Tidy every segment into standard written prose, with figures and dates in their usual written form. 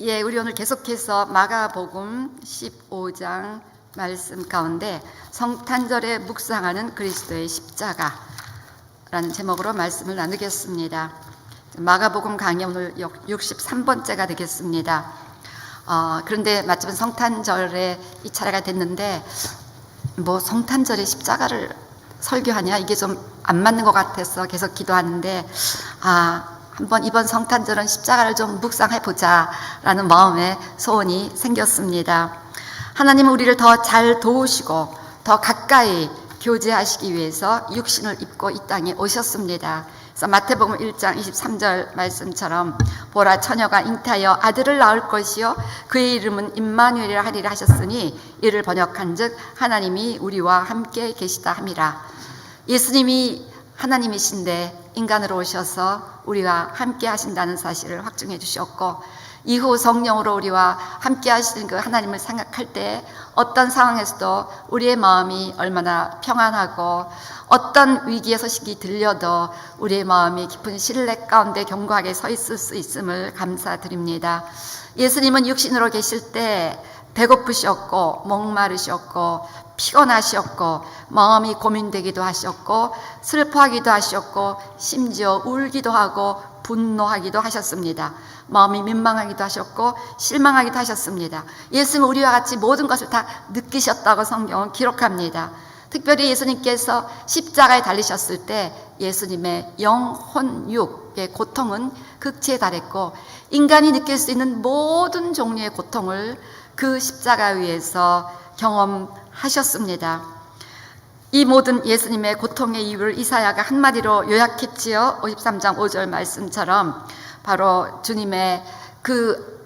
예, 우리 오늘 계속해서 마가복음 15장 말씀 가운데 성탄절에 묵상하는 그리스도의 십자가라는 제목으로 말씀을 나누겠습니다. 마가복음 강의 오늘 63번째가 되겠습니다. 그런데 마침 성탄절에 이 차례가 됐는데 뭐 성탄절에 십자가를 설교하냐, 이게 좀 안 맞는 것 같아서 계속 기도하는데 한번 이번 성탄절은 십자가를 좀 묵상해보자 라는 마음의 소원이 생겼습니다. 하나님은 우리를 더 잘 도우시고 더 가까이 교제하시기 위해서 육신을 입고 이 땅에 오셨습니다. 그래서 마태복음 1장 23절 말씀처럼 보라, 처녀가 잉태하여 아들을 낳을 것이요 그의 이름은 임마누엘이라 하리라 하셨으니 이를 번역한즉 하나님이 우리와 함께 계시다 함이라. 예수님이 하나님이신데 인간으로 오셔서 우리와 함께 하신다는 사실을 확증해 주셨고, 이후 성령으로 우리와 함께 하시는 그 하나님을 생각할 때 어떤 상황에서도 우리의 마음이 얼마나 평안하고 어떤 위기의 소식이 들려도 우리의 마음이 깊은 신뢰 가운데 견고하게 서 있을 수 있음을 감사드립니다. 예수님은 육신으로 계실 때 배고프셨고 목마르셨고 피곤하셨고 마음이 고민되기도 하셨고 슬퍼하기도 하셨고 심지어 울기도 하고 분노하기도 하셨습니다. 마음이 민망하기도 하셨고 실망하기도 하셨습니다. 예수님은 우리와 같이 모든 것을 다 느끼셨다고 성경은 기록합니다. 특별히 예수님께서 십자가에 달리셨을 때 예수님의 영혼 육의 고통은 극치에 달했고 인간이 느낄 수 있는 모든 종류의 고통을 그 십자가 위에서 경험하셨습니다. 이 모든 예수님의 고통의 이유를 이사야가 한마디로 요약했지요. 53장 5절 말씀처럼 바로 주님의 그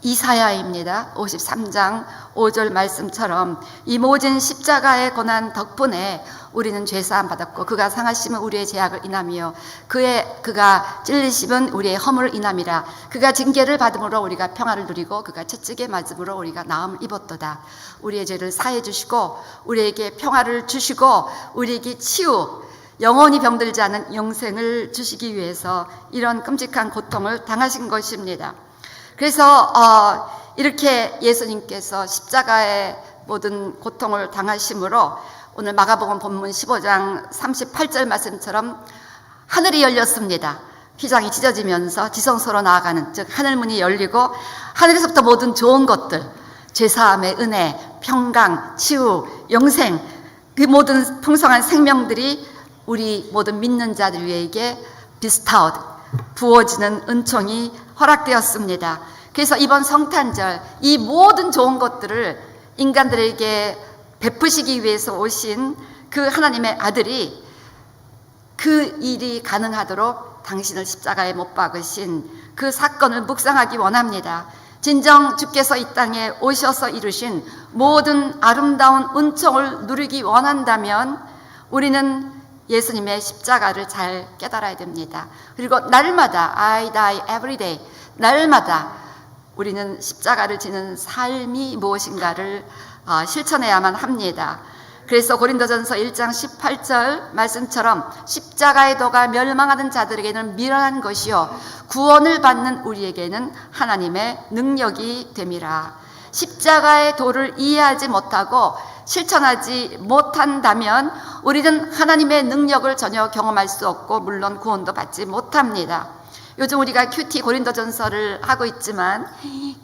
이사야입니다. 53장 5절 말씀처럼 이 모진 십자가의 고난 덕분에 우리는 죄사함 받았고 그가 상하심은 우리의 죄악을 인함이요 그가 찔리심은 우리의 허물을 인함이라. 그가 징계를 받음으로 우리가 평화를 누리고 그가 채찍에 맞음으로 우리가 나음을 입었도다. 우리의 죄를 사해 주시고 우리에게 평화를 주시고 우리에게 치유, 영원히 병들지 않은 영생을 주시기 위해서 이런 끔찍한 고통을 당하신 것입니다. 그래서 이렇게 예수님께서 십자가의 모든 고통을 당하심으로 오늘 마가복음 본문 15장 38절 말씀처럼 하늘이 열렸습니다. 휘장이 찢어지면서 지성소로 나아가는, 즉 하늘문이 열리고 하늘에서부터 모든 좋은 것들, 죄사함의 은혜, 평강, 치유, 영생, 그 모든 풍성한 생명들이 우리 모든 믿는 자들 위에게 비스타웃, 부어지는 은총이 허락되었습니다. 그래서 이번 성탄절 이 모든 좋은 것들을 인간들에게 베푸시기 위해서 오신 그 하나님의 아들이 그 일이 가능하도록 당신을 십자가에 못 박으신 그 사건을 묵상하기 원합니다. 진정 주께서 이 땅에 오셔서 이루신 모든 아름다운 은총을 누리기 원한다면 우리는 예수님의 십자가를 잘 깨달아야 됩니다. 그리고 날마다 I die every day, 날마다 우리는 십자가를 지는 삶이 무엇인가를 실천해야만 합니다. 그래서 고린도전서 1장 18절 말씀처럼 십자가의 도가 멸망하는 자들에게는 미련한 것이요 구원을 받는 우리에게는 하나님의 능력이 됨이라. 십자가의 도를 이해하지 못하고 실천하지 못한다면 우리는 하나님의 능력을 전혀 경험할 수 없고 물론 구원도 받지 못합니다. 요즘 우리가 큐티 고린도전서를 하고 있지만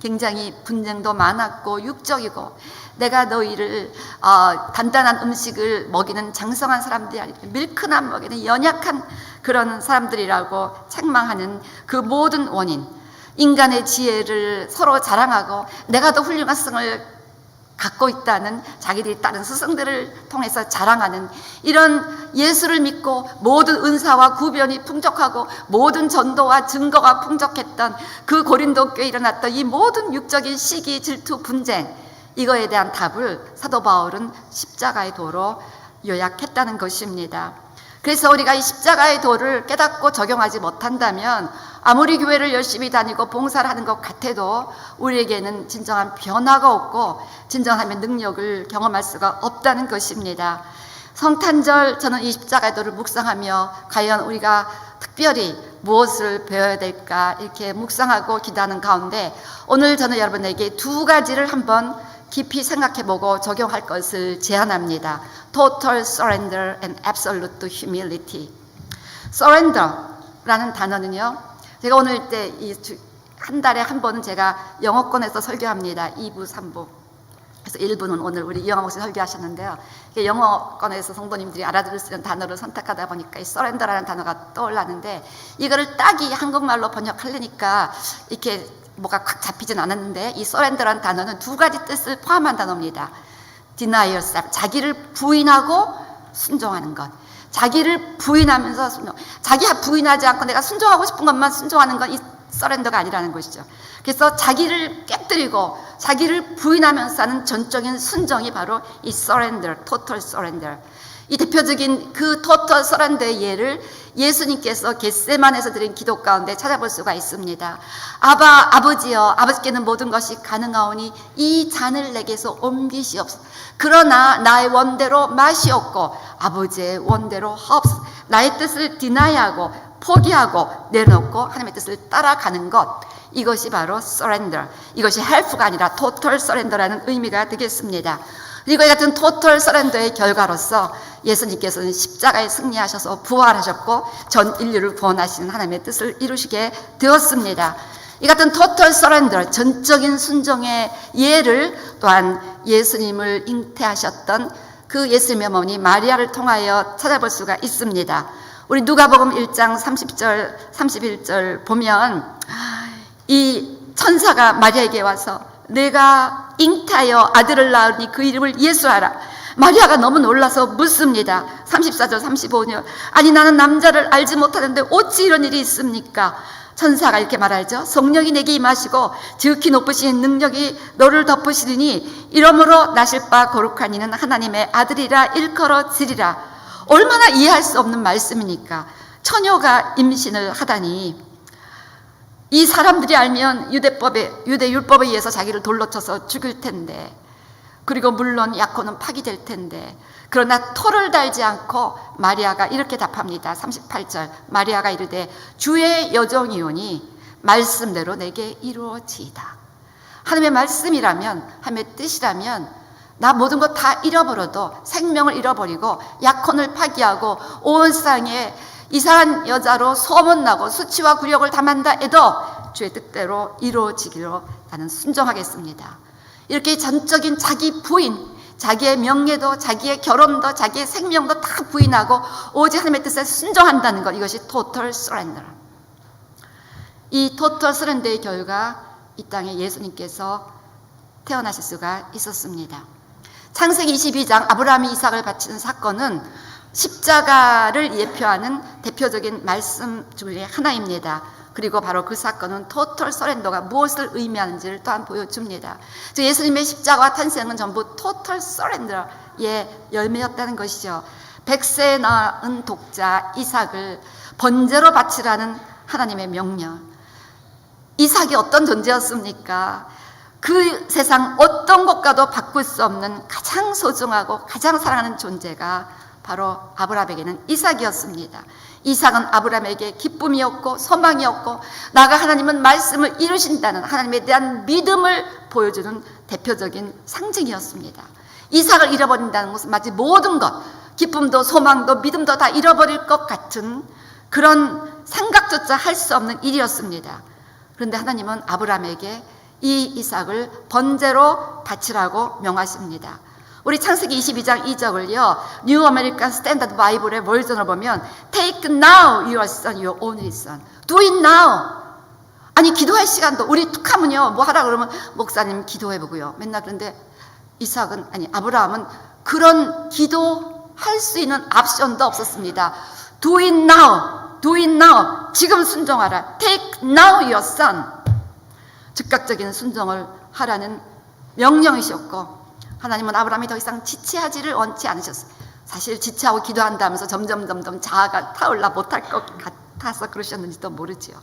굉장히 분쟁도 많았고 육적이고 내가 너희를 단단한 음식을 먹이는 장성한 사람들이 아니라 밀크만 먹이는 연약한 그런 사람들이라고 책망하는 그 모든 원인, 인간의 지혜를 서로 자랑하고 내가 더 훌륭한 성을 갖고 있다는 자기들이 다른 스승들을 통해서 자랑하는 이런 예수를 믿고 모든 은사와 구변이 풍족하고 모든 전도와 증거가 풍족했던 그 고린도 교회에 일어났던 이 모든 육적인 시기, 질투, 분쟁, 이거에 대한 답을 사도 바울은 십자가의 도로 요약했다는 것입니다. 그래서 우리가 이 십자가의 도를 깨닫고 적용하지 못한다면 아무리 교회를 열심히 다니고 봉사를 하는 것 같아도 우리에게는 진정한 변화가 없고 진정한 능력을 경험할 수가 없다는 것입니다. 성탄절 저는 이 십자가의 도를 묵상하며 과연 우리가 특별히 무엇을 배워야 될까 이렇게 묵상하고 기도하는 가운데 오늘 저는 여러분에게 두 가지를 한번 깊이 생각해보고 적용할 것을 제안합니다. Total surrender and absolute humility. surrender라는 단어는요, 제가 오늘 때 한 달에 한 번은 제가 영어권에서 설교합니다. 2부, 3부. 그래서 1부는 오늘 우리 이영하 목사님 설교하셨는데요. 영어권에서 성도님들이 알아들을 수 있는 단어를 선택하다 보니까 이 surrender라는 단어가 떠올랐는데, 이거를 딱이 한국말로 번역하려니까 이렇게 뭐가 꽉 잡히진 않았는데, 이 surrender라는 단어는 두 가지 뜻을 포함한 단어입니다. deny yourself, 자기를 부인하고 순종하는 것. 자기를 부인하면서 순종. 자기가 부인하지 않고 내가 순종하고 싶은 것만 순종하는 건 이 서렌더가 아니라는 것이죠. 그래서 자기를 깨뜨리고 자기를 부인하면서 하는 전적인 순종이 바로 이 surrender, total surrender. 이 대표적인 그 total surrender의 예를 예수님께서 겟세마네에서 드린 기도 가운데 찾아볼 수가 있습니다. 아버지여, 아버지께는 모든 것이 가능하오니 이 잔을 내게서 옮기시옵소서. 그러나 나의 원대로 마시옵고 아버지의 원대로 하옵소서. 나의 뜻을 디나이하고 포기하고 내놓고 하나님의 뜻을 따라가는 것, 이것이 바로 surrender. 이것이 help가 아니라 total surrender라는 의미가 되겠습니다. 그리고 이 같은 total surrender의 결과로서 예수님께서는 십자가에 승리하셔서 부활하셨고 전 인류를 구원하시는 하나님의 뜻을 이루시게 되었습니다. 이 같은 total surrender, 전적인 순종의 예를 또한 예수님을 잉태하셨던 그 예수님의 어머니 마리아를 통하여 찾아볼 수가 있습니다. 우리 누가복음 1장 30절 31절 보면 이 천사가 마리아에게 와서 내가 잉태하여 아들을 낳으니 그 이름을 예수하라. 마리아가 너무 놀라서 묻습니다. 34절 35절 아니 나는 남자를 알지 못하는데 어찌 이런 일이 있습니까? 천사가 이렇게 말하죠. 성령이 내게 임하시고 지극히 높으신 능력이 너를 덮으시리니 이러므로 나실 바 거룩한 이는 하나님의 아들이라 일컬어지리라. 얼마나 이해할 수 없는 말씀이니까. 처녀가 임신을 하다니 이 사람들이 알면 유대 율법에 의해서 자기를 돌로 쳐서 죽일 텐데, 그리고 물론 약혼은 파기될 텐데, 그러나 토를 달지 않고 마리아가 이렇게 답합니다. 38절 마리아가 이르되 주의 여종이오니 말씀대로 내게 이루어지이다. 하나님의 말씀이라면, 하나님의 뜻이라면 나 모든 것 다 잃어버려도, 생명을 잃어버리고 약혼을 파기하고 온 세상에 이상한 여자로 소문나고 수치와 굴욕을 당한다 해도 주의 뜻대로 이루어지기로 나는 순종하겠습니다. 이렇게 전적인 자기 부인, 자기의 명예도 자기의 결혼도 자기의 생명도 다 부인하고 오직 하나님의 뜻에 순종한다는 것, 이것이 total surrender. 이 total surrender의 결과 이 땅에 예수님께서 태어나실 수가 있었습니다. 창세기 22장 아브라함이 이삭을 바치는 사건은 십자가를 예표하는 대표적인 말씀 중에 하나입니다. 그리고 바로 그 사건은 토털 서렌더가 무엇을 의미하는지를 또한 보여줍니다. 즉 예수님의 십자가와 탄생은 전부 토털 서렌더의 열매였다는 것이죠. 100세 낳은 독자 이삭을 번제로 바치라는 하나님의 명령. 이삭이 어떤 존재였습니까? 그 세상 어떤 것과도 바꿀 수 없는 가장 소중하고 가장 사랑하는 존재가 바로 아브라함에게는 이삭이었습니다. 이삭은 아브라함에게 기쁨이었고 소망이었고 나가 하나님은 말씀을 이루신다는 하나님에 대한 믿음을 보여주는 대표적인 상징이었습니다. 이삭을 잃어버린다는 것은 마치 모든 것, 기쁨도 소망도 믿음도 다 잃어버릴 것 같은 그런 생각조차 할 수 없는 일이었습니다. 그런데 하나님은 아브라함에게 이 이삭을 번제로 바치라고 명하십니다. 우리 창세기 22장 2절을요 뉴 아메리칸 스탠다드 바이블의 버전을 보면 Take now your son, your only son. Do it now. 아니 기도할 시간도 우리 툭하면요 뭐 하라 그러면 목사님 기도해보고요 맨날. 그런데 이삭은 아니 아브라함은 그런 기도할 수 있는 옵션도 없었습니다. Do it now. Do it now. 지금 순종하라. Take now your son. 즉각적인 순종을 하라는 명령이셨고 하나님은 아브라함이 더 이상 지체하지를 원치 않으셨어요. 사실 지체하고 기도한다면서 점점 자아가 타올라 못할 것 같아서 그러셨는지도 모르지요.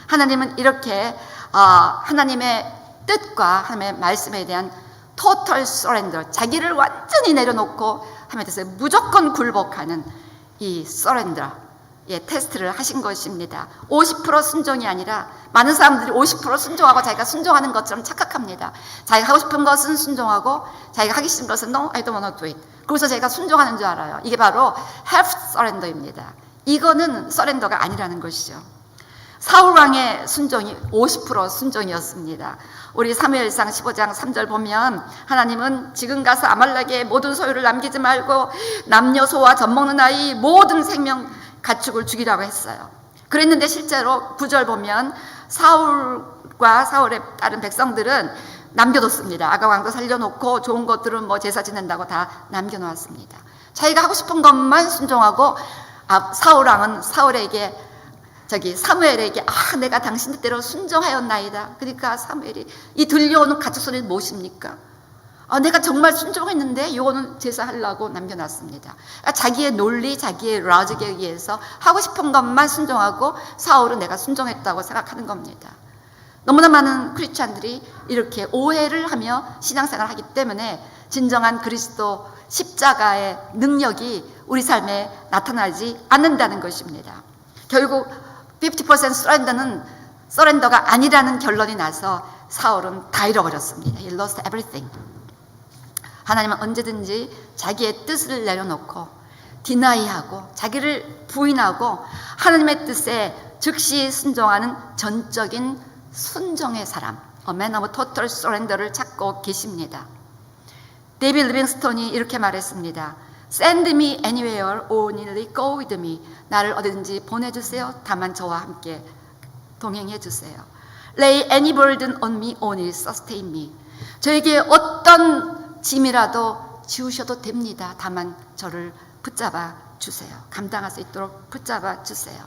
하나님은 이렇게 하나님의 뜻과 하나님의 말씀에 대한 total surrender, 자기를 완전히 내려놓고 하나님의 뜻에 무조건 굴복하는 이 surrender, 테스트를 하신 것입니다. 50% 순종이 아니라 많은 사람들이 50% 순종하고 자기가 순종하는 것처럼 착각합니다. 자기가 하고 싶은 것은 순종하고 자기가 하기 싫은 것은 No, I don't want to do it. 그래서 자기가 순종하는 줄 알아요. 이게 바로 half surrender입니다. 이거는 서렌더가 아니라는 것이죠. 사울왕의 순종이 50% 순종이었습니다. 우리 사무엘상 15장 3절 보면 하나님은 지금 가서 아말렉의 모든 소유를 남기지 말고 남녀 소와 젖먹는 아이 모든 생명 가축을 죽이라고 했어요. 그랬는데 실제로 9절 보면 사울과 사울의 다른 백성들은 남겨뒀습니다. 아가왕도 살려놓고 좋은 것들은 뭐 제사 지낸다고 다 남겨놓았습니다. 자기가 하고 싶은 것만 순종하고 사울왕은 사무엘에게 내가 당신 뜻대로 순종하였나이다. 그러니까 사무엘이 이 들려오는 가축 소리는 무엇입니까? 내가 정말 순종했는데 이거는 제사하려고 남겨놨습니다. 자기의 논리, 자기의 로직에 의해서 하고 싶은 것만 순종하고 사울은 내가 순종했다고 생각하는 겁니다. 너무나 많은 크리스찬들이 이렇게 오해를 하며 신앙생활을 하기 때문에 진정한 그리스도 십자가의 능력이 우리 삶에 나타나지 않는다는 것입니다. 결국 50% 서렌더가 아니라는 결론이 나서 사울은 다 잃어버렸습니다. He lost everything. 하나님은 언제든지 자기의 뜻을 내려놓고 디나이하고 자기를 부인하고 하나님의 뜻에 즉시 순종하는 전적인 순종의 사람, A man of total surrender를 찾고 계십니다. 데이비드 리빙스톤이 이렇게 말했습니다. Send me anywhere or nearly go with me. 나를 어디든지 보내주세요. 다만 저와 함께 동행해 주세요. Lay any burden on me, only sustain me. 저에게 어떤 짐이라도 지우셔도 됩니다. 다만 저를 붙잡아 주세요. 감당할 수 있도록 붙잡아 주세요.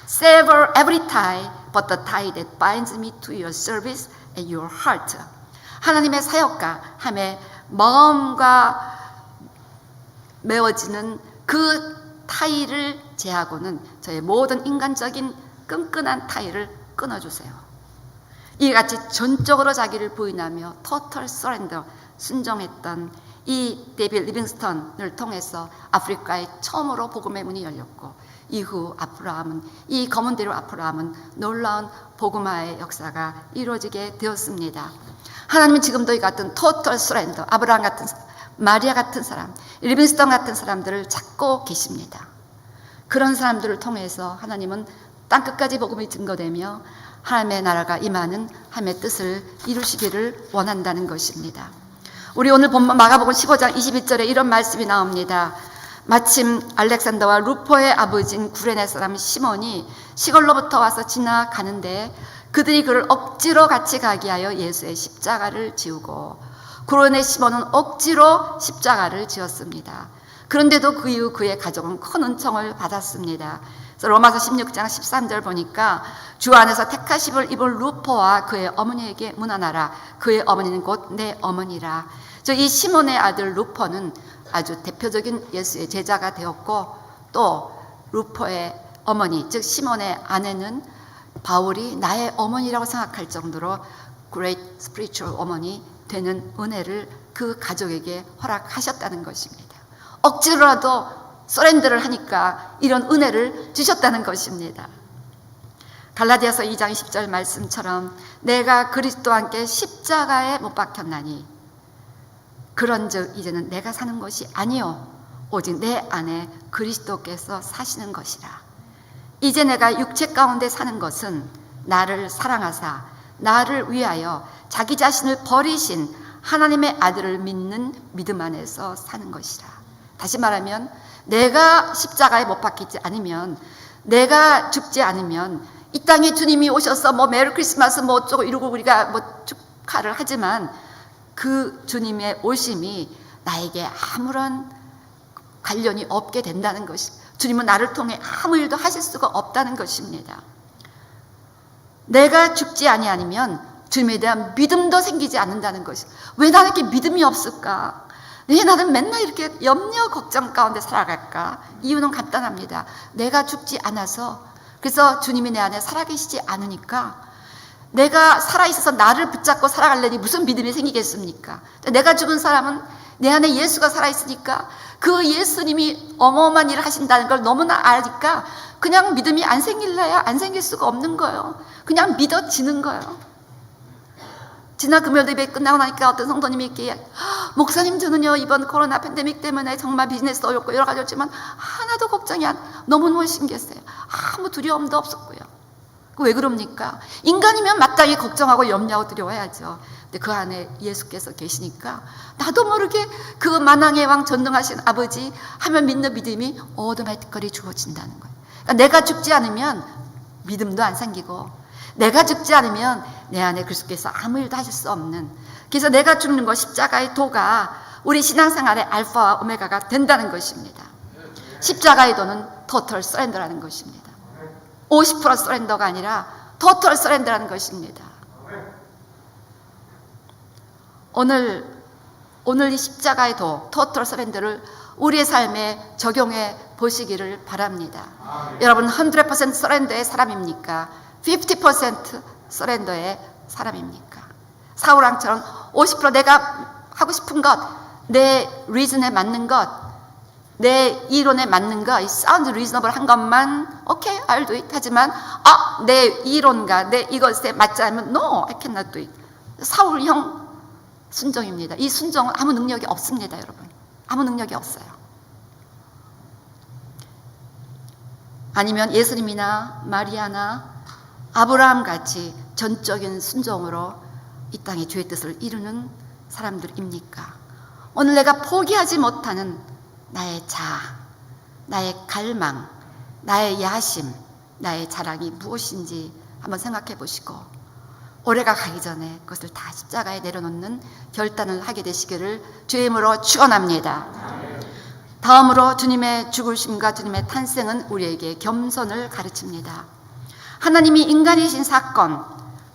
Sever every tie but the tie that binds me to your service and your heart. 하나님의 사역과 함의 마음과 메워지는 그 타이를 제하고는 저의 모든 인간적인 끈끈한 타이를 끊어주세요. 이같이 전적으로 자기를 부인하며 total surrender 순종했던 이 데이비드 리빙스턴을 통해서 아프리카에 처음으로 복음의 문이 열렸고 이후 이 검은 대로 아브라함은 놀라운 복음화의 역사가 이루어지게 되었습니다. 하나님은 지금도 이 같은 total surrender, 아브라함 같은 마리아 같은 사람, 리빙스턴 같은 사람들을 찾고 계십니다. 그런 사람들을 통해서 하나님은 땅끝까지 복음이 증거되며 하나님의 나라가 임하는 하나님의 뜻을 이루시기를 원한다는 것입니다. 우리 오늘 본문 마가복음 15장 21절에 이런 말씀이 나옵니다. 마침 알렉산더와 루포의 아버지인 구레네 사람 시몬이 시골로부터 와서 지나가는데 그들이 그를 억지로 같이 가게 하여 예수의 십자가를 지우고 구레네 시몬은 억지로 십자가를 지었습니다. 그런데도 그 이후 그의 가족은 큰 은총을 받았습니다. 그래서 로마서 16장 13절 보니까 주 안에서 택하심을 입은 루포와 그의 어머니에게 문안하라. 그의 어머니는 곧 내 어머니라. 이 시몬의 아들 루포는 아주 대표적인 예수의 제자가 되었고 또 루포의 어머니 즉 시몬의 아내는 바울이 나의 어머니라고 생각할 정도로 great spiritual 어머니 되는 은혜를 그 가족에게 허락하셨다는 것입니다. 억지로라도 서렌더를 하니까 이런 은혜를 주셨다는 것입니다. 갈라디아서 2장 10절 말씀처럼 내가 그리스도와 함께 십자가에 못 박혔나니 그런즉 이제는 내가 사는 것이 아니요 오직 내 안에 그리스도께서 사시는 것이라. 이제 내가 육체 가운데 사는 것은 나를 사랑하사 나를 위하여 자기 자신을 버리신 하나님의 아들을 믿는 믿음 안에서 사는 것이라. 다시 말하면 내가 십자가에 못 박히지 않으면 내가 죽지 않으면 이 땅에 주님이 오셔서 메리 크리스마스 어쩌고 이러고 우리가 축하를 하지만 그 주님의 오심이 나에게 아무런 관련이 없게 된다는 것이 주님은 나를 통해 아무 일도 하실 수가 없다는 것입니다. 내가 죽지 아니하면 주님에 대한 믿음도 생기지 않는다는 것이 왜 나는 이렇게 믿음이 없을까? 왜 나는 맨날 이렇게 염려 걱정 가운데 살아갈까? 이유는 간단합니다. 내가 죽지 않아서 그래서 주님이 내 안에 살아계시지 않으니까 내가 살아있어서 나를 붙잡고 살아가려니 무슨 믿음이 생기겠습니까? 내가 죽은 사람은 내 안에 예수가 살아있으니까 그 예수님이 어마어마한 일을 하신다는 걸 너무나 아니까 그냥 믿음이 안 생길래야 안 생길 수가 없는 거예요. 그냥 믿어지는 거예요. 지난 금요일 예배 끝나고 나니까 어떤 성도님이 이렇게 목사님 저는요 이번 코로나 팬데믹 때문에 정말 비즈니스도 어렵고 여러 가지였지만 하나도 걱정이 너무너무 신기했어요. 아무 두려움도 없었고요. 왜 그럽니까? 인간이면 마땅히 걱정하고 염려하고 두려워해야죠. 근데 그 안에 예수께서 계시니까 나도 모르게 그 만왕의 왕 전능하신 아버지 하면 믿는 믿음이 오토매틱하게 주어진다는 거예요. 그러니까 내가 죽지 않으면 믿음도 안 생기고 내가 죽지 않으면 내 안에 그리스도께서 아무 일도 하실 수 없는, 그래서 내가 죽는 것 십자가의 도가 우리 신앙생활의 알파와 오메가가 된다는 것입니다. 십자가의 도는 토털 서렌더라는 것입니다. 50% 서렌더가 아니라 토털 서렌더라는 것입니다. 오늘 이 십자가의 도 토털 서렌더를 우리의 삶에 적용해 보시기를 바랍니다. 여러분 100% 서렌더의 사람입니까? 50% 서렌더의 사람입니까? 사울왕처럼 50% 내가 하고 싶은 것, 내 리즌에 맞는 것, 내 이론에 맞는 것, sound reasonable 한 것만 okay, I'll do it 하지만 내 이론과 내 이것에 맞지 않으면 no, I cannot do it. 사울형 순종입니다. 이 순종은 아무 능력이 없습니다, 여러분. 아무 능력이 없어요. 아니면 예수님이나 마리아나 아브라함 같이 전적인 순종으로 이 땅의 주의 뜻을 이루는 사람들입니까? 오늘 내가 포기하지 못하는 나의 자아, 나의 갈망, 나의 야심, 나의 자랑이 무엇인지 한번 생각해 보시고 올해가 가기 전에 그것을 다 십자가에 내려놓는 결단을 하게 되시기를 주의 이름으로 축원합니다. 다음으로 주님의 죽으심과 주님의 탄생은 우리에게 겸손을 가르칩니다. 하나님이 인간이신 사건,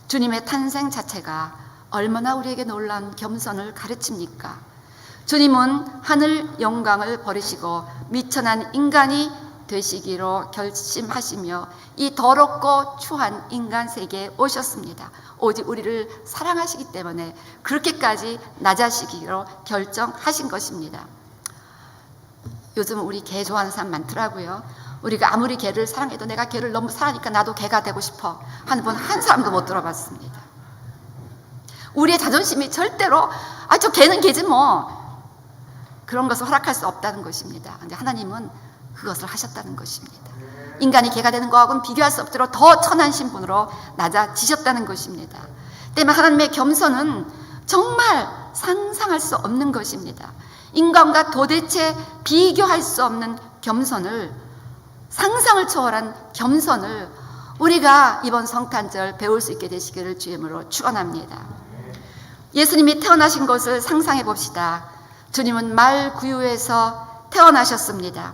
주님의 탄생 자체가 얼마나 우리에게 놀라운 겸손을 가르칩니까? 주님은 하늘 영광을 버리시고 미천한 인간이 되시기로 결심하시며 이 더럽고 추한 인간 세계에 오셨습니다. 오직 우리를 사랑하시기 때문에 그렇게까지 낮아지기로 결정하신 것입니다. 요즘 우리 개 좋아하는 사람 많더라고요. 우리가 아무리 개를 사랑해도 내가 개를 너무 사랑하니까 나도 개가 되고 싶어 하는 분 한 사람도 못 들어봤습니다. 우리의 자존심이 절대로 저 개는 개지 뭐 그런 것을 허락할 수 없다는 것입니다. 그런데 하나님은 그것을 하셨다는 것입니다. 인간이 개가 되는 것하고는 비교할 수 없도록 더 천한 신분으로 낮아지셨다는 것입니다. 때문에 하나님의 겸손은 정말 상상할 수 없는 것입니다. 인간과 도대체 비교할 수 없는 겸손을, 상상을 초월한 겸손을 우리가 이번 성탄절 배울 수 있게 되시기를 주님으로 축원합니다. 예수님이 태어나신 것을 상상해 봅시다. 주님은 말 구유에서 태어나셨습니다.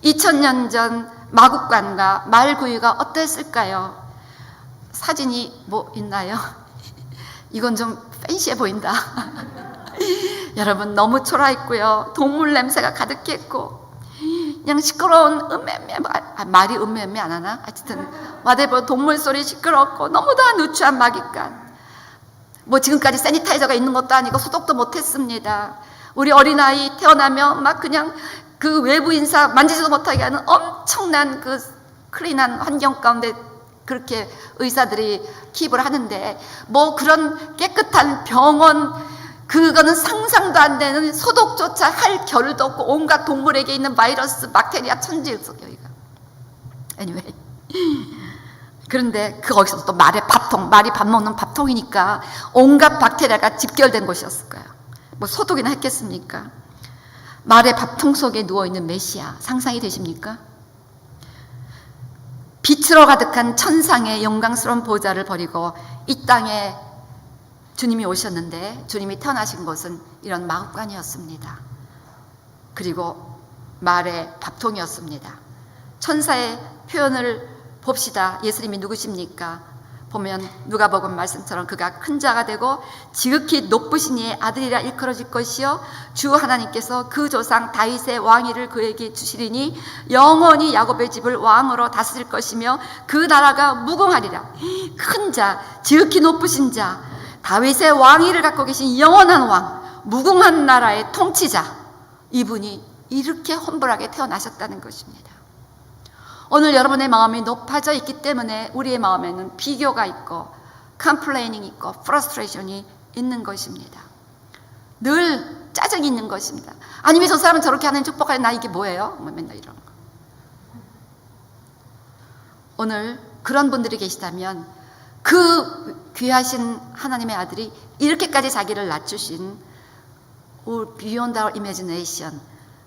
2000년 전 마국간과 말 구유가 어땠을까요? 사진이 뭐 있나요? 이건 좀 팬시해 보인다. 여러분 너무 초라했고요. 동물 냄새가 가득했고 그냥 시끄러운 음매매, 말이 음매매 안 하나? 하여튼 whatever 동물 소리 시끄럽고 너무 다 누추한 마국간. 뭐 지금까지 세니타이저가 있는 것도 아니고 소독도 못했습니다. 우리 어린아이 태어나면 막 그냥 그 외부 인사 만지지도 못하게 하는 엄청난 그 클린한 환경 가운데 그렇게 의사들이 킵을 하는데 뭐 그런 깨끗한 병원 그거는 상상도 안 되는 소독조차 할 겨를도 없고 온갖 동물에게 있는 바이러스 박테리아 천지였어요 여기가. anyway 그런데 거기서 또 말이 밥 먹는 밥통이니까 온갖 박테리아가 집결된 곳이었을 거예요. 뭐 소독이나 했겠습니까? 말의 밥통 속에 누워있는 메시아 상상이 되십니까? 빛으로 가득한 천상의 영광스러운 보좌를 버리고 이 땅에 주님이 오셨는데 주님이 태어나신 곳은 이런 마구간이었습니다. 그리고 말의 밥통이었습니다. 천사의 표현을 봅시다. 예수님이 누구십니까? 보면 누가복음 말씀처럼 그가 큰 자가 되고 지극히 높으신 이의 아들이라 일컬어질 것이요 주 하나님께서 그 조상 다윗의 왕위를 그에게 주시리니 영원히 야곱의 집을 왕으로 다스릴 것이며 그 나라가 무궁하리라. 큰 자, 지극히 높으신 자, 다윗의 왕위를 갖고 계신 영원한 왕, 무궁한 나라의 통치자, 이분이 이렇게 험불하게 태어나셨다는 것입니다. 오늘 여러분의 마음이 높아져 있기 때문에 우리의 마음에는 비교가 있고 컴플레이닝이 있고 프러스트레이션이 있는 것입니다. 늘 짜증이 있는 것입니다. 아니 왜 저 사람은 저렇게 하는 축복하는 나 이게 뭐예요? 맨날 이런 거. 오늘 그런 분들이 계시다면 그 귀하신 하나님의 아들이 이렇게까지 자기를 낮추신 Beyond our imagination,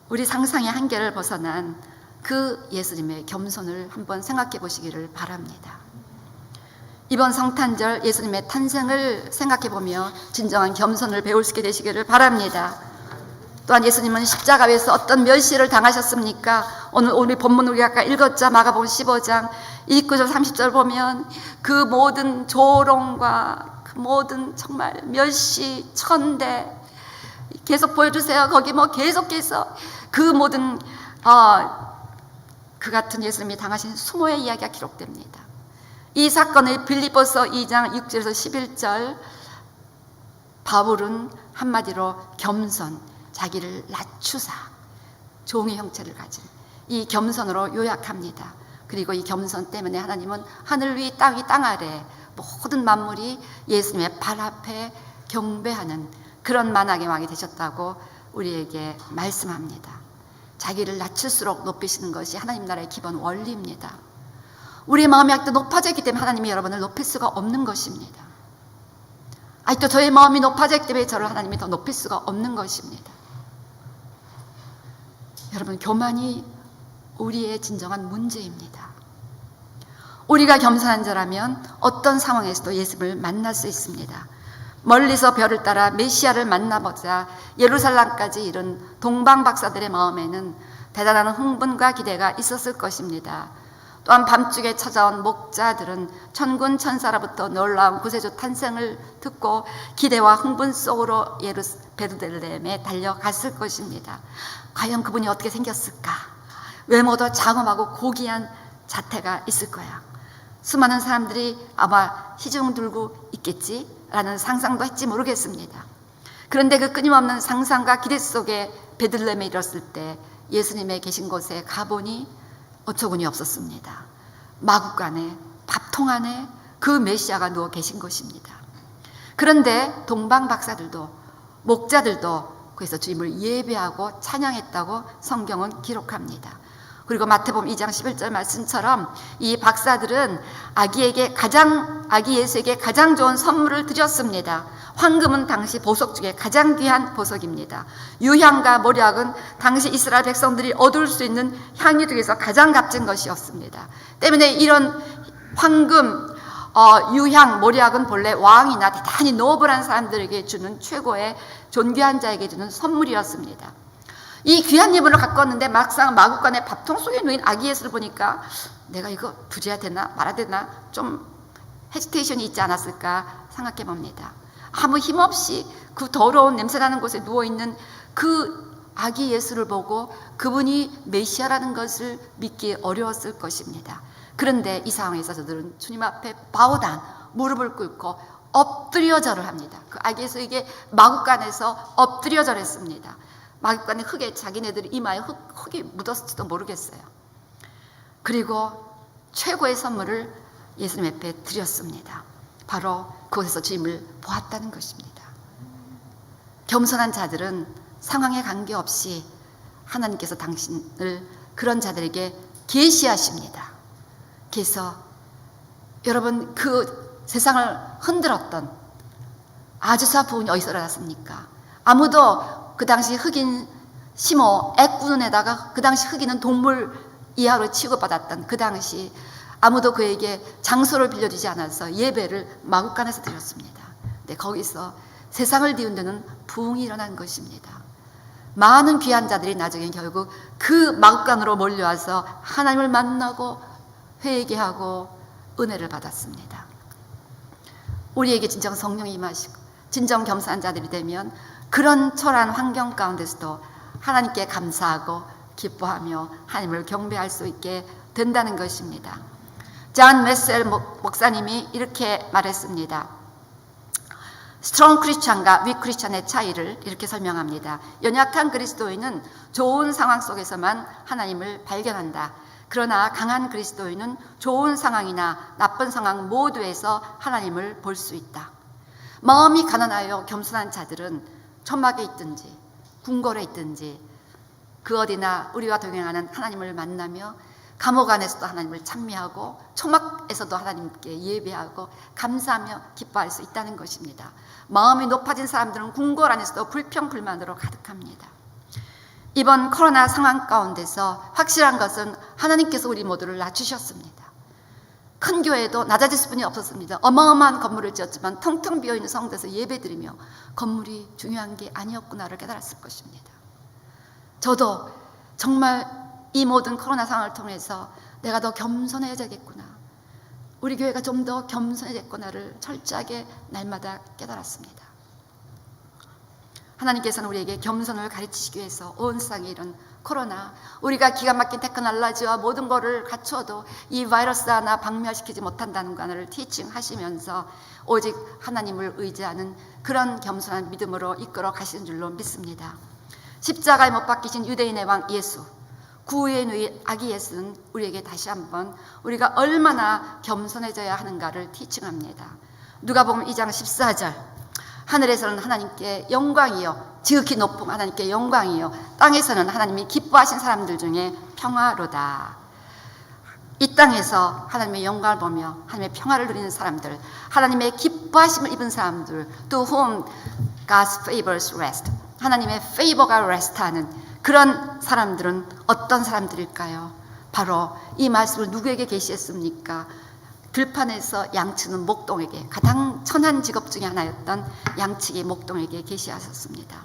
우리 상상의 한계를 벗어난 그 예수님의 겸손을 한번 생각해 보시기를 바랍니다. 이번 성탄절 예수님의 탄생을 생각해 보며 진정한 겸손을 배울 수 있게 되시기를 바랍니다. 또한 예수님은 십자가 위에서 어떤 멸시를 당하셨습니까? 오늘 우리 본문 우리 아까 읽었자 마가복음 15장 29절 30절 보면 그 모든 조롱과 그 모든 정말 멸시, 천대 계속 보여주세요. 거기 뭐 계속해서 그 모든 그 같은 예수님이 당하신 수모의 이야기가 기록됩니다. 이 사건을 빌립보서 2장 6절에서 11절 바울은 한마디로 겸손, 자기를 낮추사 종의 형체를 가진 이 겸손으로 요약합니다. 그리고 이 겸손 때문에 하나님은 하늘 위 땅 아래 모든 만물이 예수님의 발 앞에 경배하는 그런 만왕의 왕이 되셨다고 우리에게 말씀합니다. 자기를 낮출수록 높이시는 것이 하나님 나라의 기본 원리입니다. 우리의 마음이 아직도 높아져 있기 때문에 하나님이 여러분을 높일 수가 없는 것입니다. 아직도 저의 마음이 높아져 있기 때문에 저를 하나님이 더 높일 수가 없는 것입니다. 여러분, 교만이 우리의 진정한 문제입니다. 우리가 겸손한 자라면 어떤 상황에서도 예수를 만날 수 있습니다. 멀리서 별을 따라 메시아를 만나보자 예루살렘까지 이른 동방 박사들의 마음에는 대단한 흥분과 기대가 있었을 것입니다. 또한 밤중에 찾아온 목자들은 천군 천사로부터 놀라운 구세주 탄생을 듣고 기대와 흥분 속으로 베들레헴에 달려갔을 것입니다. 과연 그분이 어떻게 생겼을까? 외모도 장엄하고 고귀한 자태가 있을 거야. 수많은 사람들이 아마 시중 들고 있겠지라는 상상도 했지 모르겠습니다. 그런데 그 끊임없는 상상과 기대 속에 베들레헴에 이뤘을 때 예수님의 계신 곳에 가보니 어처구니 없었습니다. 마구간에 밥통 안에 그 메시아가 누워 계신 것입니다. 그런데 동방 박사들도 목자들도 그래서 주님을 예배하고 찬양했다고 성경은 기록합니다. 그리고 마태복음 2장 11절 말씀처럼 이 박사들은 아기 예수에게 가장 좋은 선물을 드렸습니다. 황금은 당시 보석 중에 가장 귀한 보석입니다. 유향과 모략은 당시 이스라엘 백성들이 얻을 수 있는 향유 중에서 가장 값진 것이었습니다. 때문에 이런 황금, 유향, 모략은 본래 왕이나 대단히 노블한 사람들에게 주는 최고의 존귀한 자에게 주는 선물이었습니다. 이 귀한 예물을 갖고 왔는데 막상 마구간에 밥통 속에 놓인 아기 예수를 보니까 내가 이거 부재야 되나 말아야 되나 좀 헤지테이션이 있지 않았을까 생각해 봅니다. 아무 힘없이 그 더러운 냄새나는 곳에 누워있는 그 아기 예수를 보고 그분이 메시아라는 것을 믿기 어려웠을 것입니다. 그런데 이 상황에서 저들은 주님 앞에 바오단 무릎을 꿇고 엎드려 절을 합니다. 그 아기 예수에게 마구간에서 엎드려 절했습니다. 마구간에 흙에 자기네들이 이마에 흙이 묻었을지도 모르겠어요. 그리고 최고의 선물을 예수님 앞에 드렸습니다. 바로 그곳에서 주님을 보았다는 것입니다. 겸손한 자들은 상황에 관계없이 하나님께서 당신을 그런 자들에게 계시하십니다. 그래서 여러분, 그 세상을 흔들었던 아주사 부흥이 어디서 일어났습니까? 아무도 그 당시 흑인 시모 애꾸눈에다가 그 당시 흑인은 동물 이하로 취급받았던 그 당시 아무도 그에게 장소를 빌려주지 않아서 예배를 마구간에서 드렸습니다. 근데 거기서 세상을 뒤흔드는 부흥이 일어난 것입니다. 많은 귀한 자들이 나중에 결국 그 마구간으로 몰려와서 하나님을 만나고 회개하고 은혜를 받았습니다. 우리에게 진정 성령이 임하시고 진정 겸손한 자들이 되면 그런 초라한 환경 가운데서도 하나님께 감사하고 기뻐하며 하나님을 경배할 수 있게 된다는 것입니다. 존 웨셀 목사님이 이렇게 말했습니다. 스트롱 크리스찬과 위 크리스찬의 차이를 이렇게 설명합니다. 연약한 그리스도인은 좋은 상황 속에서만 하나님을 발견한다. 그러나 강한 그리스도인은 좋은 상황이나 나쁜 상황 모두에서 하나님을 볼 수 있다. 마음이 가난하여 겸손한 자들은 천막에 있든지 궁궐에 있든지 그 어디나 우리와 동행하는 하나님을 만나며 감옥 안에서도 하나님을 찬미하고 초막에서도 하나님께 예배하고 감사하며 기뻐할 수 있다는 것입니다. 마음이 높아진 사람들은 궁궐 안에서도 불평불만으로 가득합니다. 이번 코로나 상황 가운데서 확실한 것은 하나님께서 우리 모두를 낮추셨습니다. 큰 교회도 낮아질 분이 없었습니다. 어마어마한 건물을 지었지만 텅텅 비어있는 성도에서 예배드리며 건물이 중요한 게 아니었구나를 깨달았을 것입니다. 저도 정말 이 모든 코로나 상황을 통해서 내가 더 겸손해야겠구나, 우리 교회가 좀 더 겸손해졌구나를 철저하게 날마다 깨달았습니다. 하나님께서는 우리에게 겸손을 가르치시기 위해서 온 세상에 이런 코로나, 우리가 기가 막힌 테크놀로지와 모든 것을 갖춰도 이 바이러스 하나 박멸시키지 못한다는 것을 티칭하시면서 오직 하나님을 의지하는 그런 겸손한 믿음으로 이끌어 가시는 줄로 믿습니다. 십자가에 못 박히신 유대인의 왕 예수, 구유의 누이 아기 예수는 우리에게 다시 한번 우리가 얼마나 겸손해져야 하는가를 티칭합니다. 누가복음 2장 14절, 하늘에서는 하나님께 영광이요, 지극히 높은 하나님께 영광이요, 땅에서는 하나님이 기뻐하신 사람들 중에 평화로다. 이 땅에서 하나님의 영광을 보며 하나님의 평화를 누리는 사람들, 하나님의 기뻐하심을 입은 사람들, to whom God's favors rest, 하나님의 페이버가 레스트하는 그런 사람들은 어떤 사람들일까요? 바로 이 말씀을 누구에게 계시했습니까? 들판에서 양치는 목동에게, 가장 천한 직업 중에 하나였던 양치기 목동에게 계시하셨습니다.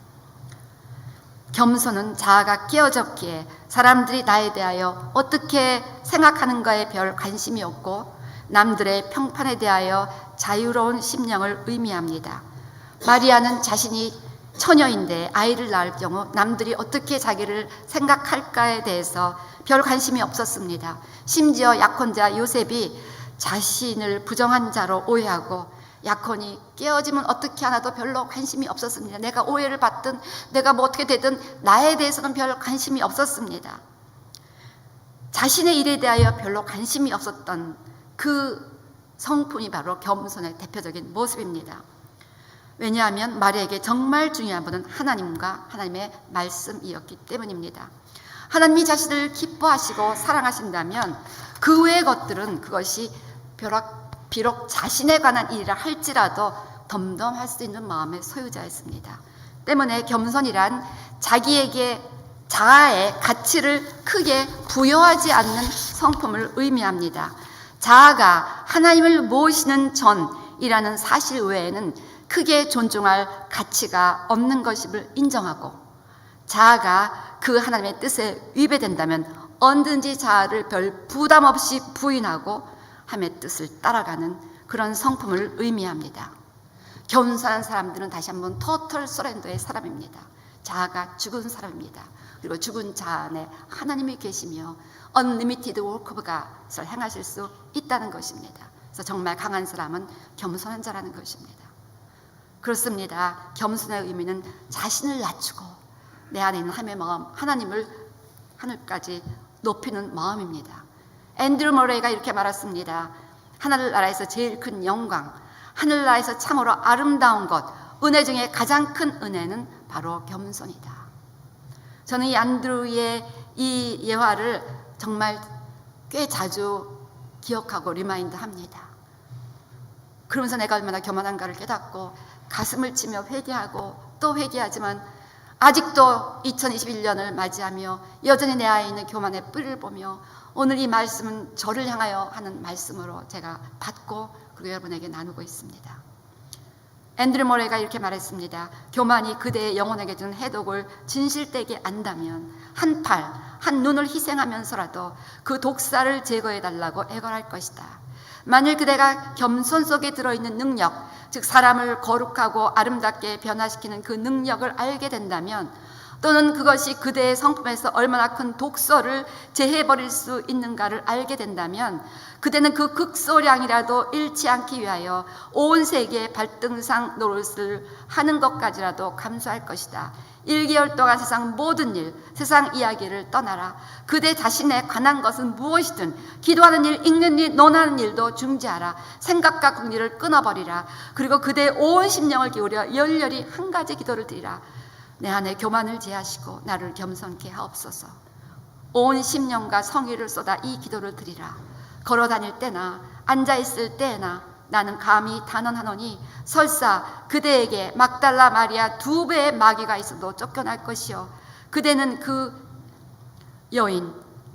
겸손은 자아가 깨어졌기에 사람들이 나에 대하여 어떻게 생각하는가에 별 관심이 없고 남들의 평판에 대하여 자유로운 심령을 의미합니다. 마리아는 자신이 처녀인데 아이를 낳을 경우 남들이 어떻게 자기를 생각할까에 대해서 별 관심이 없었습니다. 심지어 약혼자 요셉이 자신을 부정한 자로 오해하고 약혼이 깨어지면 어떻게 하나도 별로 관심이 없었습니다. 내가 오해를 받든 내가 뭐 어떻게 되든 나에 대해서는 별 관심이 없었습니다. 자신의 일에 대하여 별로 관심이 없었던 그 성품이 바로 겸손의 대표적인 모습입니다. 왜냐하면 마리아에게 정말 중요한 분은 하나님과 하나님의 말씀이었기 때문입니다. 하나님이 자신을 기뻐하시고 사랑하신다면 그 외의 것들은 그것이 비록 자신에 관한 일이라 할지라도 덤덤할 수 있는 마음의 소유자였습니다. 때문에 겸손이란 자기에게 자아의 가치를 크게 부여하지 않는 성품을 의미합니다. 자아가 하나님을 모시는 전이라는 사실 외에는 크게 존중할 가치가 없는 것임을 인정하고, 자아가 그 하나님의 뜻에 위배된다면 언든지 자아를 별 부담 없이 부인하고 하나님의 뜻을 따라가는 그런 성품을 의미합니다. 겸손한 사람들은 다시 한번 토털 서렌더의 사람입니다. 자아가 죽은 사람입니다. 그리고 죽은 자아 안에 하나님이 계시며 unlimited work of God을 행하실 수 있다는 것입니다. 그래서 정말 강한 사람은 겸손한 자라는 것입니다. 그렇습니다. 겸손의 의미는 자신을 낮추고 내 안에 있는 하나님의 마음, 하나님을 하늘까지 높이는 마음입니다. 앤드류 머레이가 이렇게 말했습니다. 하늘나라에서 제일 큰 영광, 하늘나라에서 참으로 아름다운 것, 은혜 중에 가장 큰 은혜는 바로 겸손이다. 저는 이 앤드류의 이 예화를 정말 꽤 자주 기억하고 리마인드 합니다. 그러면서 내가 얼마나 교만한가를 깨닫고 가슴을 치며 회개하고 또 회개하지만 아직도 2021년을 맞이하며 여전히 내 안에 있는 교만의 뿌리를 보며 오늘 이 말씀은 저를 향하여 하는 말씀으로 제가 받고 그리고 여러분에게 나누고 있습니다. 앤드류 모레가 이렇게 말했습니다. 교만이 그대의 영혼에게 준 해독을 진실되게 안다면 한 팔, 한 눈을 희생하면서라도 그 독사를 제거해달라고 애걸할 것이다. 만일 그대가 겸손 속에 들어있는 능력, 즉 사람을 거룩하고 아름답게 변화시키는 그 능력을 알게 된다면 또는 그것이 그대의 성품에서 얼마나 큰 독소를 제해버릴 수 있는가를 알게 된다면 그대는 그 극소량이라도 잃지 않기 위하여 온 세계의 발등상 노릇을 하는 것까지라도 감수할 것이다. 1개월 동안 세상 모든 일, 세상 이야기를 떠나라. 그대 자신에 관한 것은 무엇이든 기도하는 일, 읽는 일, 논하는 일도 중지하라. 생각과 궁리를 끊어버리라. 그리고 그대의 온 심령을 기울여 열렬히 한 가지 기도를 드리라. 내 안에 교만을 제하시고 나를 겸손케 하옵소서. 온 심령과 성의를 쏟아 이 기도를 드리라. 걸어다닐 때나 앉아있을 때나 나는 감히 단언하노니 설사 그대에게 막달라 마리아 2배의 마귀가 있어도 쫓겨날 것이요 그대는 그 여인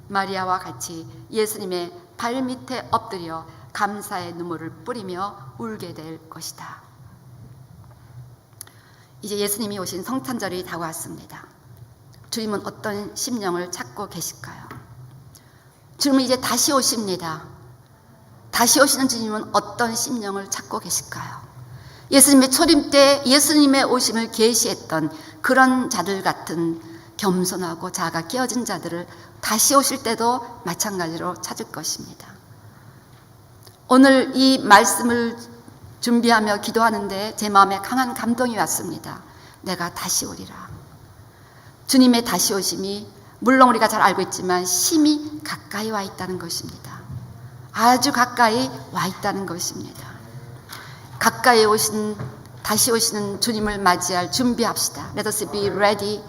마리아와 같이 예수님의 발밑에 엎드려 감사의 눈물을 뿌리며 울게 될 것이다. 이제 예수님이 오신 성탄절이 다가왔습니다. 주님은 어떤 심령을 찾고 계실까요? 주님은 이제 다시 오십니다. 다시 오시는 주님은 어떤 심령을 찾고 계실까요? 예수님의 초림 때 예수님의 오심을 계시했던 그런 자들 같은 겸손하고 자아가 깨어진 자들을 다시 오실 때도 마찬가지로 찾을 것입니다. 오늘 이 말씀을 준비하며 기도하는데 제 마음에 강한 감동이 왔습니다. 내가 다시 오리라. 주님의 다시 오심이 물론 우리가 잘 알고 있지만 심히 가까이 와 있다는 것입니다. 아주 가까이 와 있다는 것입니다. 가까이 다시 오시는 주님을 맞이할 준비합시다. Let us be ready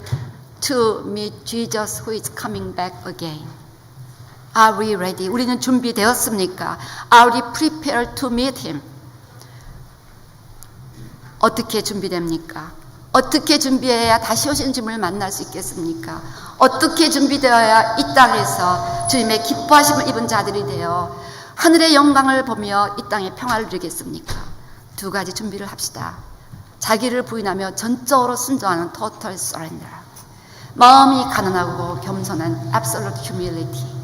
to meet Jesus who is coming back again. Are we ready? 우리는 준비되었습니까? Are we prepared to meet him? 어떻게 준비됩니까? 어떻게 준비해야 다시 오신 주님을 만날 수 있겠습니까? 어떻게 준비되어야 이 땅에서 주님의 기뻐하심을 입은 자들이 되어 하늘의 영광을 보며 이 땅에 평화를 누리겠습니까? 2가지 준비를 합시다. 자기를 부인하며 전적으로 순종하는 total surrender. 마음이 가난하고 겸손한 absolute humility.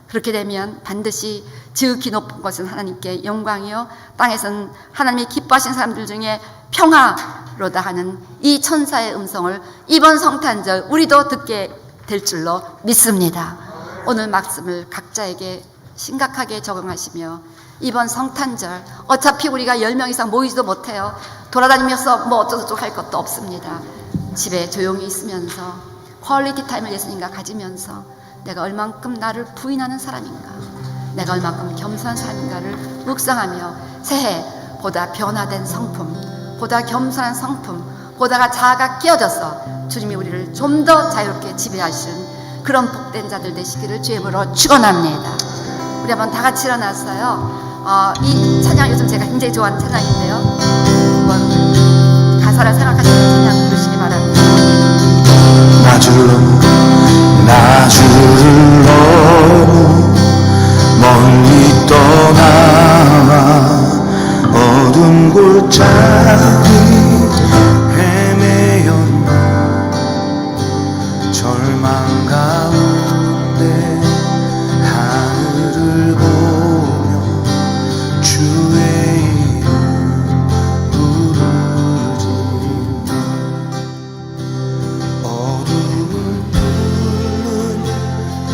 그렇게 되면 반드시 지극히 높은 것은 하나님께 영광이요 땅에서는 하나님이 기뻐하신 사람들 중에 평화로다 하는 이 천사의 음성을 이번 성탄절 우리도 듣게 될 줄로 믿습니다. 오늘 말씀을 각자에게 심각하게 적용하시며 이번 성탄절 어차피 우리가 10명 이상 모이지도 못해요. 돌아다니면서 뭐 어쩌고저쩌고 할 것도 없습니다. 집에 조용히 있으면서 퀄리티 타임을 예수님과 가지면서 내가 얼만큼 나를 부인하는 사람인가, 내가 얼만큼 겸손한 사람인가를 묵상하며 새해 보다 변화된 성품, 보다 겸손한 성품, 보다가 자아가 끼어져서 주님이 우리를 좀 더 자유롭게 지배하시는 그런 복된 자들 되시기를 주의 이름으로 축원합니다. 우리 한번 다 같이 일어났어요. 이 찬양 요즘 제가 굉장히 좋아하는 찬양인데요. 한번 가사를 생각하시는 찬양 부르시기 바랍니다. 나주를 너무 멀리 떠나 어두운 골짜기 헤매였나 절망 가운데 하늘을 보며 주의 이름 부르리. 어둠을 뚫는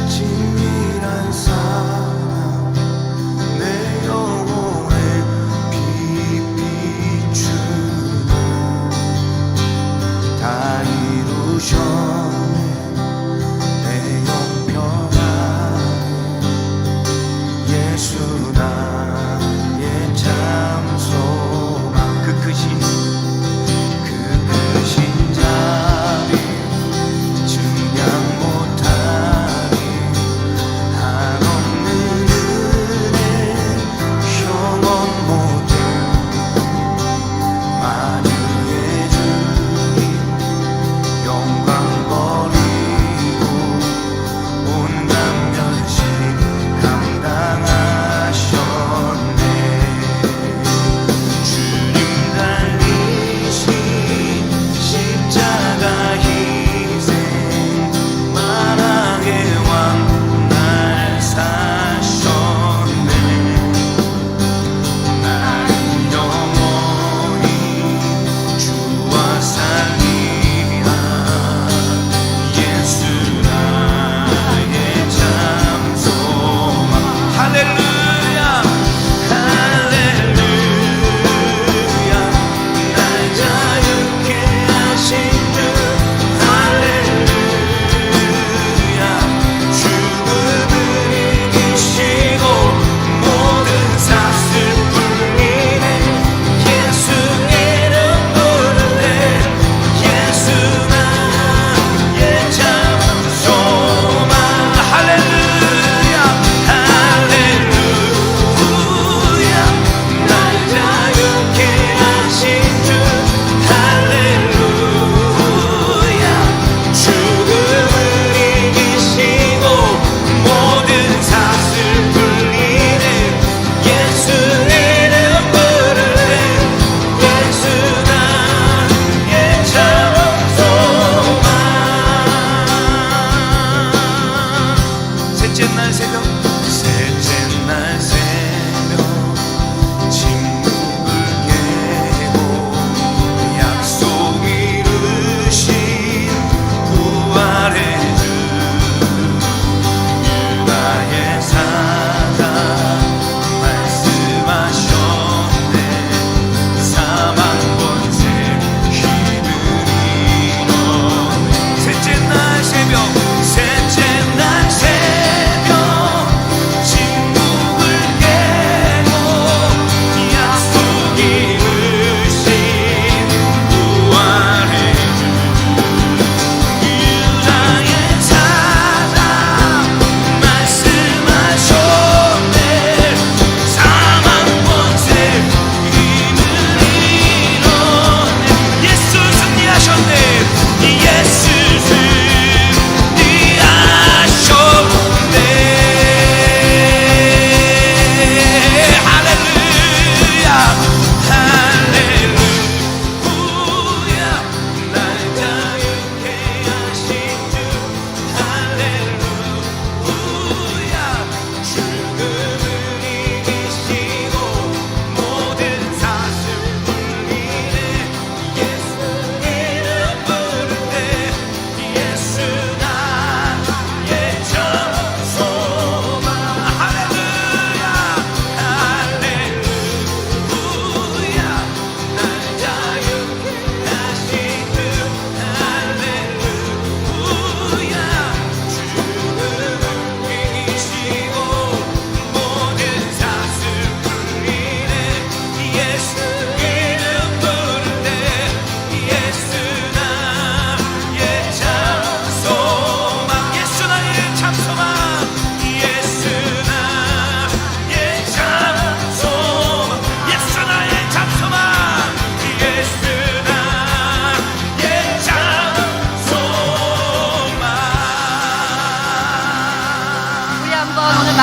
진밀한 사랑 내 영혼에 빛 비추네.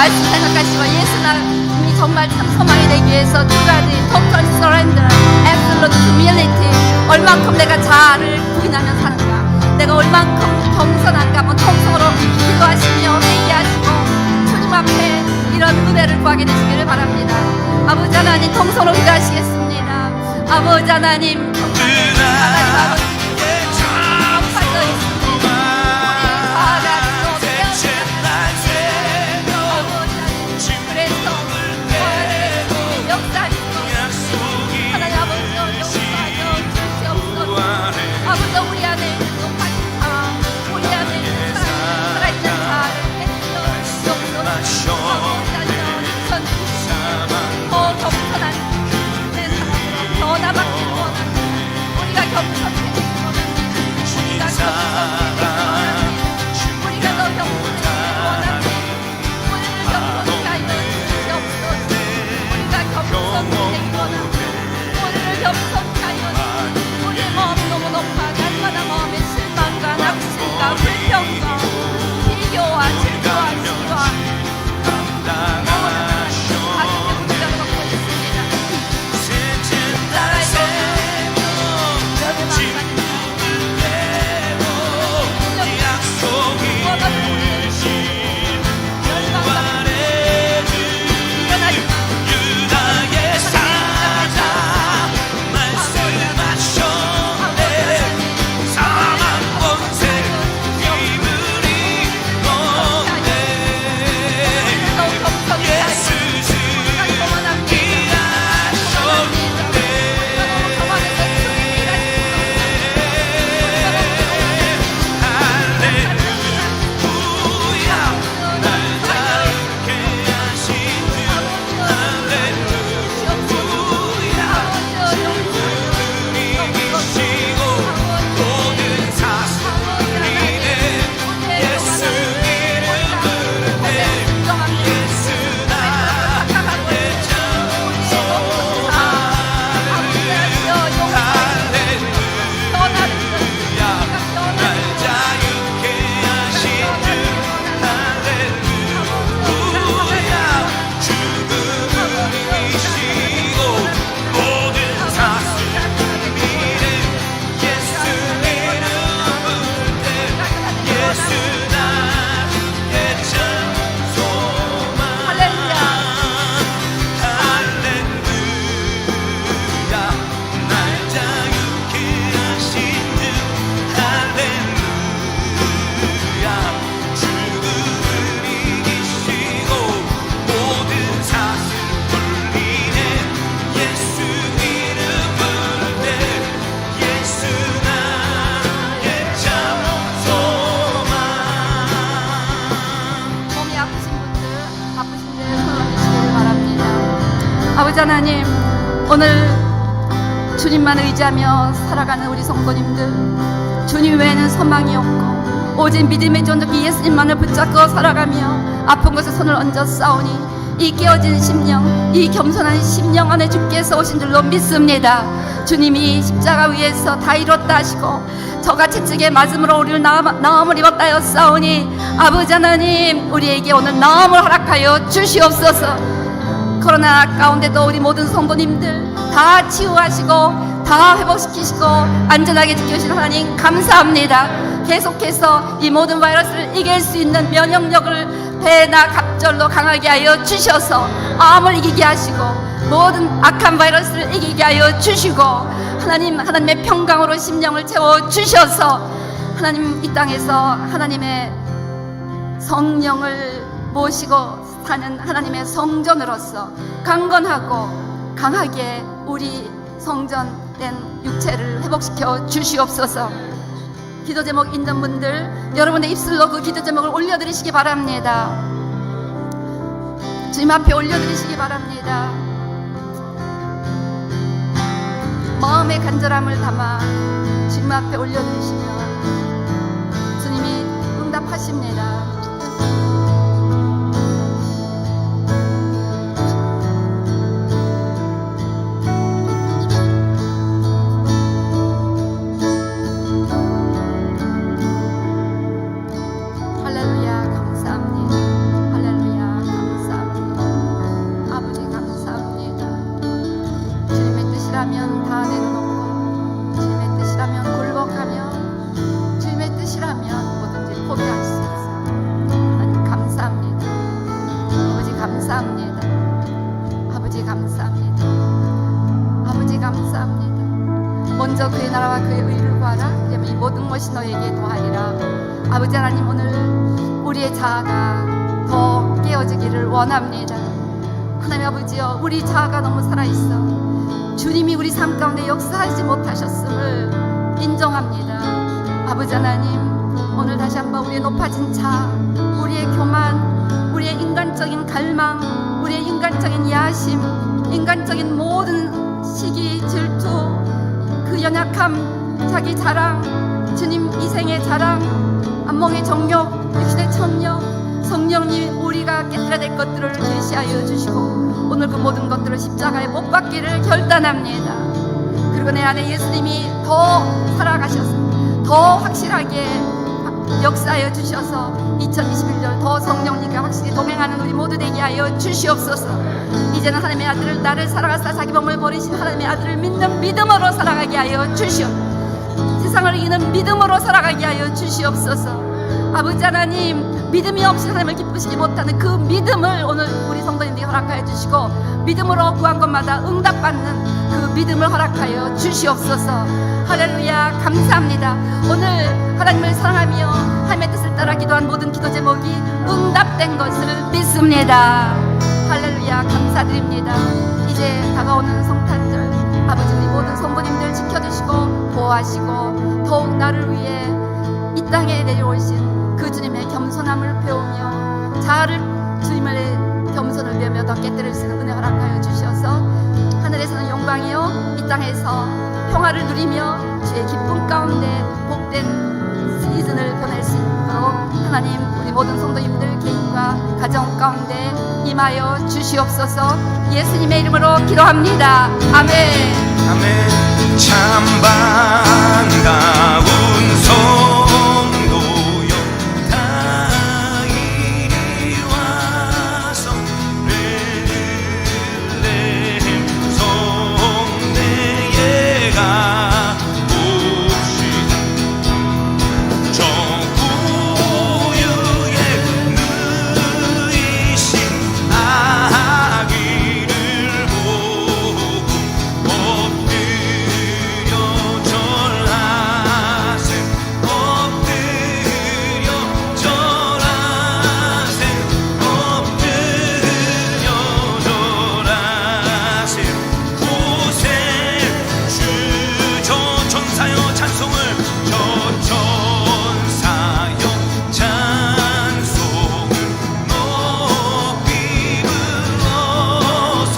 말씀 생각하시고 예수님이 정말 참 소망이 되기 위해서 두 가지 total surrender, absolute humility. 얼만큼 내가 자아를 부인하며 사는가, 내가 얼만큼 겸손한가 한번 통성으로 기도하시며 회개하시고 주님 앞에 이런 은혜를 구하게 되시기를 바랍니다. 아버지 하나님, 통성으로 기도하시겠습니다. 아버지 하나님, 하나님 아버지 아파져 있습니다. 우리 자아가 아버지 우리 안에 있는 높아진 자, 우리 안에 있는 사랑, 살아있는 자를 해주시옵소서. 더 겸손한 내 사랑으로 변화받기를 원합니다. 우리가 겸손해지기를 원합니다. 우리가 겸손해지기를 원합니다. 우리가 더 겸손해지기를 원합니다. 우리를 겸손케 하여 주시옵소서. 우리가 겸손해지기를 원합니다. 우리를 겸손케 하여 주시옵소서. 우리의 마음이 너무 높아 날마다 마음의 실망과 낙심과 불평과 비교와 질투와 시기와 자격의 문제를 갖고 있습니다. 나라의 아버지 하나님, 오늘 주님만 의지하며 살아가는 우리 성도님들, 주님 외에는 소망이 없고 오직 믿음의 존재기 예수님만을 붙잡고 살아가며 아픈 곳에 손을 얹어 싸우니 이 깨어진 심령, 이 겸손한 심령 안에 주께서 오신 줄로 믿습니다. 주님이 십자가 위에서 다 이뤘다 하시고 저가 채찍에 맞음으로 우리를 나음을 입었다 하였사오니 아버지 하나님, 우리에게 오늘 나음을 허락하여 주시옵소서. 코로나 가운데도 우리 모든 성도님들 다 치유하시고 다 회복시키시고 안전하게 지켜주신 하나님 감사합니다. 계속해서 이 모든 바이러스를 이길 수 있는 면역력을 배나 갑절로 강하게 하여 주셔서 암을 이기게 하시고 모든 악한 바이러스를 이기게 하여 주시고 하나님의 평강으로 심령을 채워 주셔서 하나님 이 땅에서 하나님의 성령을 모시고 사는 하나님의 성전으로서 강건하고 강하게 우리 성전된 육체를 회복시켜 주시옵소서. 기도 제목 있는 분들 여러분의 입술로 그 기도 제목을 올려드리시기 바랍니다. 주님 앞에 올려드리시기 바랍니다. 마음의 간절함을 담아 주님 앞에 올려드리시면 주님이 응답하십니다. 할렐루야 감사합니다. 할렐루야 감사합니다. 감사합니다. 먼저 그의 나라와 그의 의를 구하라. 그러면 이 모든 것이 너에게 더하리라. 아버지 하나님, 오늘 우리의 자아가 더 깨어지기를 원합니다. 하나님 아버지여, 우리 자아가 너무 살아있어 주님이 우리 삶 가운데 역사하지 못하셨음을 인정합니다. 아버지 하나님, 오늘 다시 한번 우리의 높아진 자아, 우리의 교만, 우리의 인간적인 갈망, 우리의 인간적인 야심, 인간적인 모든 시기, 질투, 그 연약함, 자기 자랑, 주님 이생의 자랑, 안목의 정욕, 육신의 천욕, 성령님 우리가 깨뜨려야 될 것들을 계시하여 주시고 오늘 그 모든 것들을 십자가에 못 박기를 결단합니다. 그리고 내 안에 예수님이 더 살아가셔서 더 확실하게 역사하여 주셔서 2021년 더 성령님과 확실히 동행하는 우리 모두 되게 하여 주시옵소서. 이제는 하나님의 아들을, 나를 사랑하사 자기 몸을 버리신 하나님의 아들을 믿는 믿음으로 살아가게 하여 주시옵소서. 세상을 이기는 믿음으로 살아가게 하여 주시옵소서. 아버지 하나님, 믿음이 없이 하나님을 기쁘시지 못하는 그 믿음을 오늘 우리 성도님들이 허락하여 주시고 믿음으로 구한 것마다 응답받는 그 믿음을 허락하여 주시옵소서. 할렐루야, 감사합니다. 오늘 하나님을 사랑하며 하나님의 뜻을 따라 기도한 모든 기도 제목이 응답된 것을 믿습니다. 할렐루야, 감사드립니다. 이제 다가오는 성탄절, 아버지 우리 모든 성도님들 지켜주시고 보호하시고 더욱 나를 위해 이 땅에 내려오신 그 주님의 겸손함을 배우며 자아를 주님의 겸손을 배우며 더 깨뜨릴 수 있는 은혜 허락하여 주셔서 하늘에서는 영광이요 이 땅에서 평화를 누리며 주의 기쁨 가운데 복된 시즌을 보낼 수 있도록 하나님 우리 모든 성도님들 개인과 가정 가운데 임하여 주시옵소서. 예수님의 이름으로 기도합니다. 아멘. 아멘. 참 반가운 성도여 다 이리 와서 베들레헴 성내에 가봅시다. 저 구유에 누이신 아기를 보고 엎드려 절하세. 엎드려 절하세. 엎드려 절하세. 구세 주저 전사여 찬송을 저 전사여 찬송을 높이 불러서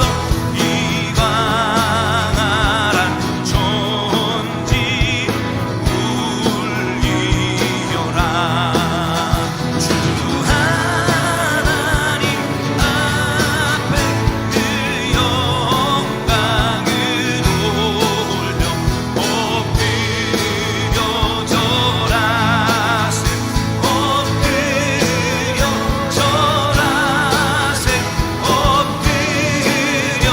이 광활한 천지 울리려라. 주 하나님 앞에 그 영광을 돌려 엎드려 절하세. 엎드려 절하세. 엎드려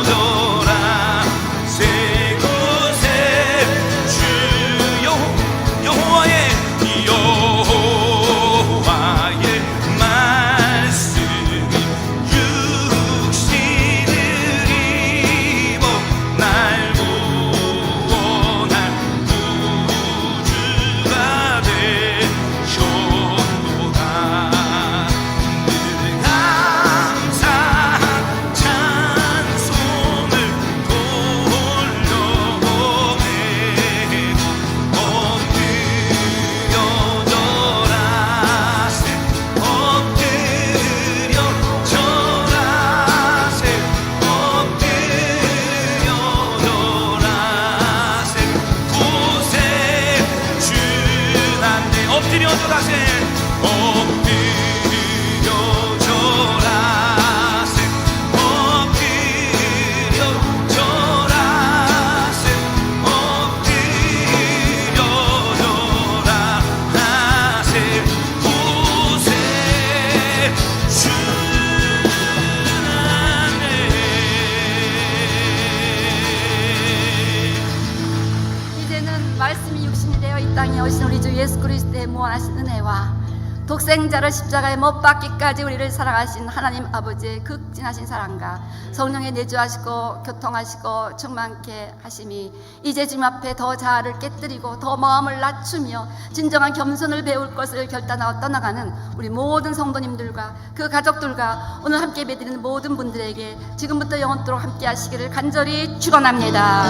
절하세. 곳에 주 여호와의 말씀이 육신을 입어 날 구원할 구주가 되셨도다. 늘 감사한 찬송을 돌려보내고 엎드려 절하세. 엎드려 절하세. 엎드려 절하세. 구세 주난데 엎드려 절하세. 엎드려 절하세. 엎드려 절하세. 엎드려 절하세. 구세 주난데. 이제는 말씀이 육신이 되어 이 땅에 오신 우리 주 예수 그리스도의 무한하신 은혜와 독생자를 십자가에 못 박기까지 우리를 사랑하신 하나님 아버지의 극진하신 사랑과 성령의 내주하시고 교통하시고 충만케 하심이 이제 주님 앞에 더 자아를 깨뜨리고 더 마음을 낮추며 진정한 겸손을 배울 것을 결단하고 떠나가는 우리 모든 성도님들과 그 가족들과 오늘 함께 예배드리는 모든 분들에게 지금부터 영원토록 함께 하시기를 간절히 축원합니다.